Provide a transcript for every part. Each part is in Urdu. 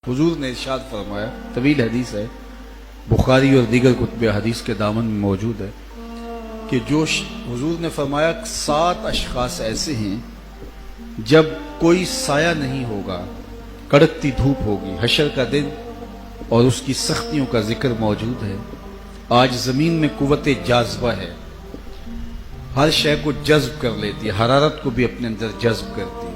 حضور نے ارشاد فرمایا، طویل حدیث ہے، بخاری اور دیگر کتب حدیث کے دامن میں موجود ہے کہ حضور نے فرمایا 7 اشخاص ایسے ہیں جب کوئی سایہ نہیں ہوگا، کڑکتی دھوپ ہوگی، حشر کا دن اور اس کی سختیوں کا ذکر موجود ہے۔ آج زمین میں قوت جاذبہ ہے، ہر شے کو جذب کر لیتی ہے، حرارت کو بھی اپنے اندر جذب کرتی ہے،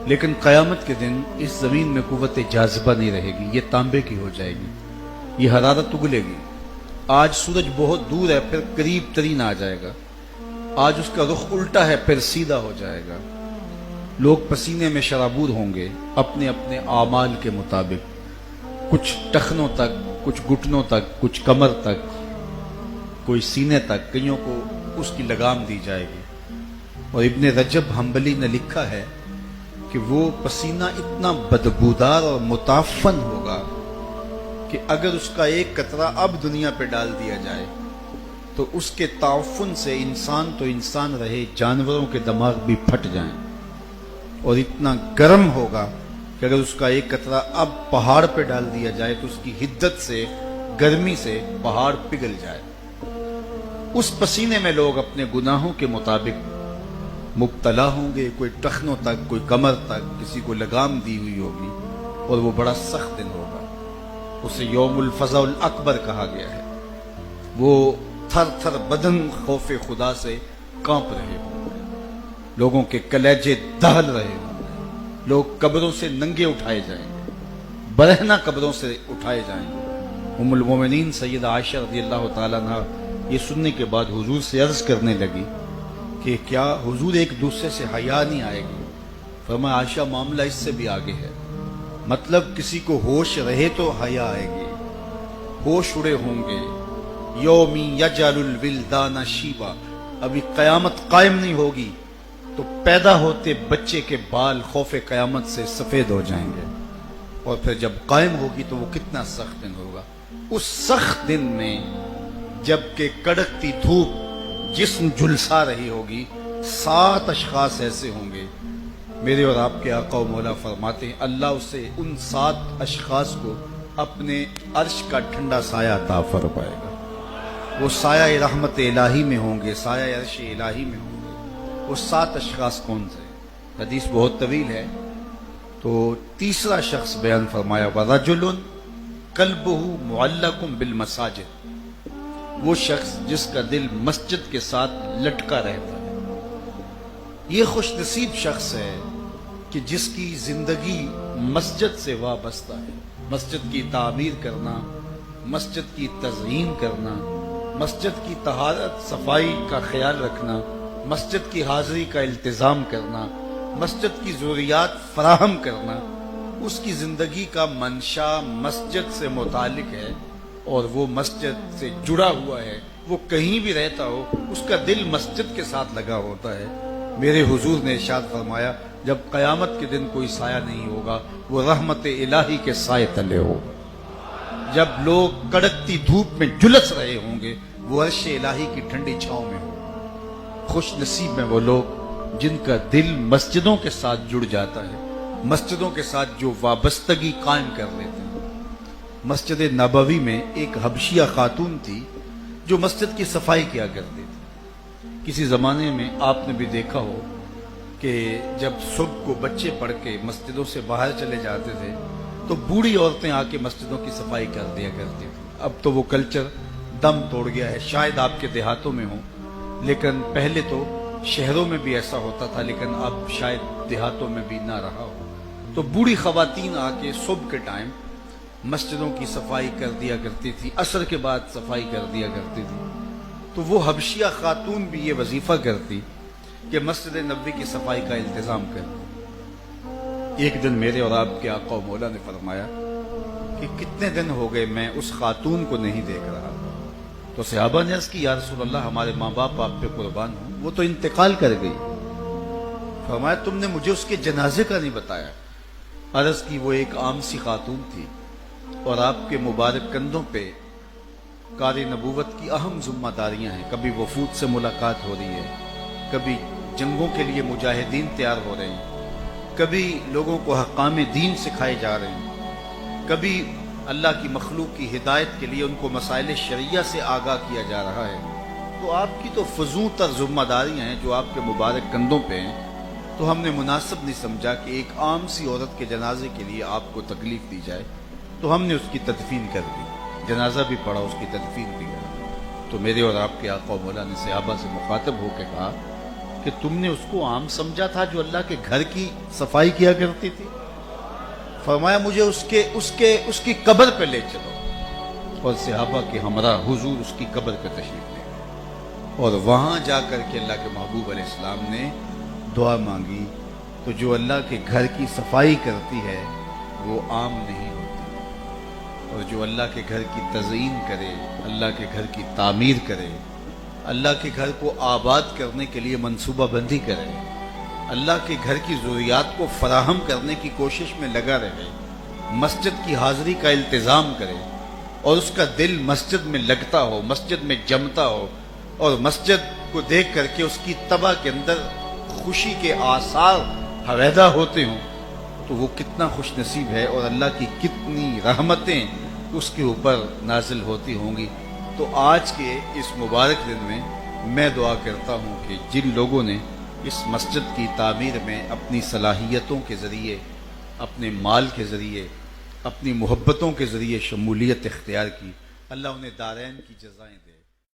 لیکن قیامت کے دن اس زمین میں قوت جاذبہ نہیں رہے گی، یہ تانبے کی ہو جائے گی، یہ حرارت اگلے گی۔ آج سورج بہت دور ہے، پھر قریب ترین آ جائے گا، آج اس کا رخ الٹا ہے، پھر سیدھا ہو جائے گا۔ لوگ پسینے میں شرابور ہوں گے اپنے اپنے اعمال کے مطابق، کچھ ٹخنوں تک، کچھ گھٹنوں تک، کچھ کمر تک، کوئی سینے تک، کئیوں کو اس کی لگام دی جائے گی۔ اور ابن رجب حنبلی نے لکھا ہے کہ وہ پسینہ اتنا بدبودار اور متعفن ہوگا کہ اگر اس کا ایک قطرہ اب دنیا پہ ڈال دیا جائے تو اس کے تعفن سے انسان تو انسان رہے، جانوروں کے دماغ بھی پھٹ جائیں، اور اتنا گرم ہوگا کہ اگر اس کا ایک قطرہ اب پہاڑ پہ ڈال دیا جائے تو اس کی حدت سے، گرمی سے پہاڑ پگھل جائے۔ اس پسینے میں لوگ اپنے گناہوں کے مطابق مبتلا ہوں گے، کوئی ٹخنوں تک، کوئی کمر تک، کسی کو لگام دی ہوئی ہوگی، اور وہ بڑا سخت دن ہوگا۔ اسے یوم الفزع الاکبر کہا گیا ہے۔ وہ تھر تھر بدن خوف خدا سے کانپ رہے ہوں گے، لوگوں کے کلیجے دہل رہے ہوں گے، لوگ قبروں سے ننگے اٹھائے جائیں گے، برہنہ قبروں سے اٹھائے جائیں گے۔ ام المومنین سیدہ عائشہ رضی اللہ تعالیٰ عنہ یہ سننے کے بعد حضور سے عرض کرنے لگی کہ کیا حضور ایک دوسرے سے حیا نہیں آئے گی؟ فرمایا عائشہ معاملہ اس سے بھی آگے ہے، مطلب کسی کو ہوش رہے تو حیا آئے گی، ہوش اڑے ہوں گے۔ یومی یجعل الولدان شیبا، ابھی قیامت قائم نہیں ہوگی تو پیدا ہوتے بچے کے بال خوف قیامت سے سفید ہو جائیں گے، اور پھر جب قائم ہوگی تو وہ کتنا سخت دن ہوگا۔ اس سخت دن میں جب کہ کڑکتی دھوپ جسم جھلسا رہی ہوگی، 7 اشخاص ایسے ہوں گے، میرے اور آپ کے آقا و مولا فرماتے ہیں اللہ اسے ان 7 اشخاص کو اپنے عرش کا ٹھنڈا سایہ عطا فرمائے گا۔ وہ سایہ رحمت الہی میں ہوں گے، سایہ عرش الہی میں ہوں گے۔ وہ 7 اشخاص کون سے؟ حدیث بہت طویل ہے، تو تیسرا شخص بیان فرمایا وَرَجُلٌ قَلْبُهُ مُعَلَّقٌ بِالْمَسَاجِدِ، وہ شخص جس کا دل مسجد کے ساتھ لٹکا رہتا ہے۔ یہ خوش نصیب شخص ہے کہ جس کی زندگی مسجد سے وابستہ ہے، مسجد کی تعمیر کرنا، مسجد کی تزئین کرنا، مسجد کی طہارت صفائی کا خیال رکھنا، مسجد کی حاضری کا التزام کرنا، مسجد کی ضروریات فراہم کرنا، اس کی زندگی کا منشا مسجد سے متعلق ہے، اور وہ مسجد سے جڑا ہوا ہے۔ وہ کہیں بھی رہتا ہو اس کا دل مسجد کے ساتھ لگا ہوتا ہے۔ میرے حضور نے ارشاد فرمایا جب قیامت کے دن کوئی سایہ نہیں ہوگا وہ رحمت الہی کے سائے تلے ہوگا۔ جب لوگ کڑکتی دھوپ میں جھلس رہے ہوں گے وہ عرش الہی کی ٹھنڈی چھاؤں میں ہو۔ خوش نصیب میں وہ لوگ جن کا دل مسجدوں کے ساتھ جڑ جاتا ہے، مسجدوں کے ساتھ جو وابستگی قائم کر لیتے ہیں۔ مسجد نبوی میں ایک حبشیہ خاتون تھی جو مسجد کی صفائی کیا کرتی تھی۔ کسی زمانے میں آپ نے بھی دیکھا ہو کہ جب صبح کو بچے پڑھ کے مسجدوں سے باہر چلے جاتے تھے تو بوڑھی عورتیں آ کے مسجدوں کی صفائی کر دیا کرتی تھیں۔ اب تو وہ کلچر دم توڑ گیا ہے، شاید آپ کے دیہاتوں میں ہوں، لیکن پہلے تو شہروں میں بھی ایسا ہوتا تھا، لیکن اب شاید دیہاتوں میں بھی نہ رہا ہو۔ تو بوڑھی خواتین آ کے صبح کے ٹائم مسجدوں کی صفائی کر دیا کرتی تھی، عصر کے بعد صفائی کر دیا کرتی تھی۔ تو وہ حبشیہ خاتون بھی یہ وظیفہ کرتی کہ مسجد نبوی کی صفائی کا التزام کرتی۔ ایک دن میرے اور آپ کے آقا و مولا نے فرمایا کہ کتنے دن ہو گئے میں اس خاتون کو نہیں دیکھ رہا۔ تو صحابہ نے عرض کی یا رسول اللہ ہمارے ماں باپ آپ پہ قربان ہوں، وہ تو انتقال کر گئی۔ فرمایا تم نے مجھے اس کے جنازے کا نہیں بتایا۔ عرض کی وہ ایک عام سی خاتون تھی، اور آپ کے مبارک کندھوں پہ کاری نبوت کی اہم ذمہ داریاں ہیں۔ کبھی وفود سے ملاقات ہو رہی ہے، کبھی جنگوں کے لیے مجاہدین تیار ہو رہے ہیں، کبھی لوگوں کو حکام دین سکھائے جا رہے ہیں، کبھی اللہ کی مخلوق کی ہدایت کے لیے ان کو مسائل شرعیہ سے آگاہ کیا جا رہا ہے، تو آپ کی تو فضول تر ذمہ داریاں ہیں جو آپ کے مبارک کندھوں پہ ہیں، تو ہم نے مناسب نہیں سمجھا کہ ایک عام سی عورت کے جنازے کے لیے آپ کو تکلیف دی جائے، تو ہم نے اس کی تدفین کر دی، جنازہ بھی پڑھا، اس کی تدفین بھی کر دی۔ تو میرے اور آپ کے آقا و مولا نے صحابہ سے مخاطب ہو کے کہا کہ تم نے اس کو عام سمجھا تھا جو اللہ کے گھر کی صفائی کیا کرتی تھی؟ فرمایا مجھے اس کی قبر پہ لے چلو، اور صحابہ کے ہمراہ حضور اس کی قبر پہ تشریف لے گئے، اور وہاں جا کر کے اللہ کے محبوب علیہ السلام نے دعا مانگی۔ تو جو اللہ کے گھر کی صفائی کرتی ہے وہ عام نہیں ہوتی، اور جو اللہ کے گھر کی تزئین کرے، اللہ کے گھر کی تعمیر کرے، اللہ کے گھر کو آباد کرنے کے لیے منصوبہ بندی کرے، اللہ کے گھر کی ضروریات کو فراہم کرنے کی کوشش میں لگا رہے، مسجد کی حاضری کا التزام کرے، اور اس کا دل مسجد میں لگتا ہو، مسجد میں جمتا ہو، اور مسجد کو دیکھ کر کے اس کی طبع کے اندر خوشی کے آثار حویدہ ہوتے ہوں، تو وہ کتنا خوش نصیب ہے، اور اللہ کی کتنی رحمتیں اس کے اوپر نازل ہوتی ہوں گی۔ تو آج کے اس مبارک دن میں دعا کرتا ہوں کہ جن لوگوں نے اس مسجد کی تعمیر میں اپنی صلاحیتوں کے ذریعے، اپنے مال کے ذریعے، اپنی محبتوں کے ذریعے شمولیت اختیار کی، اللہ انہیں دارین کی جزائیں دے۔